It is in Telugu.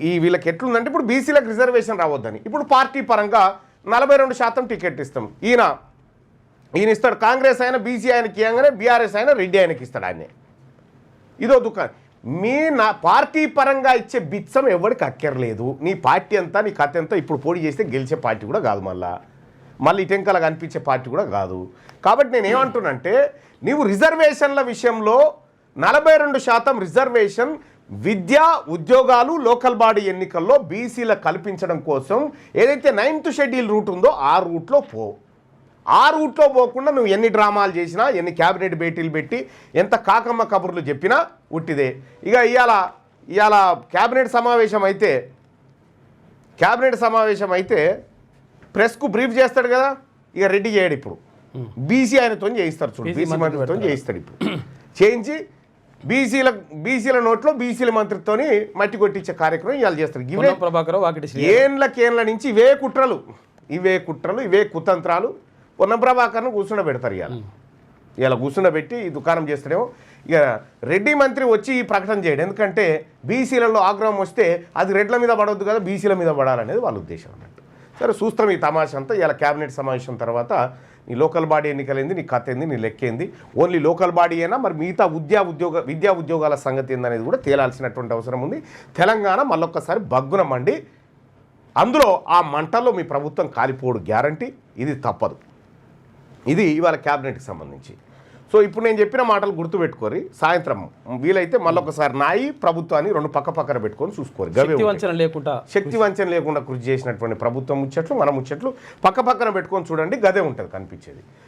ఈ వీళ్ళకి ఎట్లుందంటే ఇప్పుడు బీసీలకు రిజర్వేషన్ రావద్దని ఇప్పుడు పార్టీ పరంగా 42% టికెట్ ఇస్తాం. ఈయన ఇస్తాడు. కాంగ్రెస్ అయినా బీసీ ఆయనకి ఇవ్వగానే బీఆర్ఎస్ అయినా రెడ్డి ఆయనకి ఇస్తాడు. ఆయనే ఇదో దుకాణం. నా పార్టీ పరంగా ఇచ్చే బిచ్చం ఎవరికి అక్కర్లేదు. నీ పార్టీ అంతా నీ కథ ఎంత ఇప్పుడు పోటీ చేస్తే గెలిచే పార్టీ కూడా కాదు, మళ్ళీ ఇటెంకలా కనిపించే పార్టీ కూడా కాదు. కాబట్టి నేను ఏమంటున్నంటే నీవు రిజర్వేషన్ల విషయంలో 42% రిజర్వేషన్ విద్యా ఉద్యోగాలు లోకల్ బాడీ ఎన్నికల్లో బీసీలకు కల్పించడం కోసం ఏదైతే 9th షెడ్యూల్ రూట్ ఉందో ఆ రూట్లో ఆ రూట్లో పోకుండా నువ్వు ఎన్ని డ్రామాలు చేసినా, ఎన్ని క్యాబినెట్ భేటీలు పెట్టి, ఎంత కాకమ్మ కబుర్లు చెప్పినా ఉట్టిదే. ఇక ఇవాళ క్యాబినెట్ సమావేశం అయితే ప్రెస్కు బ్రీఫ్ చేస్తాడు కదా, ఇక రెడ్డి చేయడు. ఇప్పుడు బీసీ ఆయనతో చేయిస్తారు, చూడు బీసీ మంత్రితో చేయిస్తాడు. ఇప్పుడు చేయించి బీసీల నోట్లో బీసీల మంత్రితోని మట్టి కొట్టించే కార్యక్రమం ఇవాళ చేస్తారు. ఏళ్ళ నుంచి ఇవే కుట్రలు, ఇవే కుతంత్రాలు. పొన్నం ప్రభాకర్ను కూర్చుండబెడతారు. ఇలా కూర్చుండబెట్టి ఈ దుకాణం చేస్తాడేమో. ఇక రెడ్డి మంత్రి వచ్చి ఈ ప్రకటన చేయడం, ఎందుకంటే బీసీలలో ఆగ్రహం వస్తే అది రెడ్ల మీద పడవద్దు కదా, బీసీల మీద పడాలనేది వాళ్ళ ఉద్దేశం అన్నట్టు. సరే చూస్తాం ఈ తమాషా అంతా. ఇలా క్యాబినెట్ సమావేశం తర్వాత నీ లోకల్ బాడీ ఎన్నికలైంది, నీ కథ ఏంది, నీ లెక్కేంది, ఓన్లీ లోకల్ బాడీ అయినా మరి మిగతా విద్యా ఉద్యోగాల సంగతి ఏందనేది కూడా తేలాల్సినటువంటి అవసరం ఉంది. తెలంగాణ మళ్ళొక్కసారి బగ్గున మండి అందులో ఆ మంటల్లో మీ ప్రభుత్వం కాలిపోడు గ్యారంటీ, ఇది తప్పదు. ఇది ఇవాళ క్యాబినెట్కి సంబంధించి. సో ఇప్పుడు నేను చెప్పిన మాటలు గుర్తుపెట్టుకోరి. సాయంత్రం వీలైతే మళ్ళొకసారి నాయి ప్రభుత్వాన్ని రెండు పక్కన పెట్టుకొని చూసుకోరు. శక్తి వంచన లేకుండా కృషి చేసినటువంటి ప్రభుత్వం ముచ్చట్లు, మన ముచ్చట్లు పక్కన పెట్టుకొని చూడండి, గదే ఉంటుంది కనిపించేది.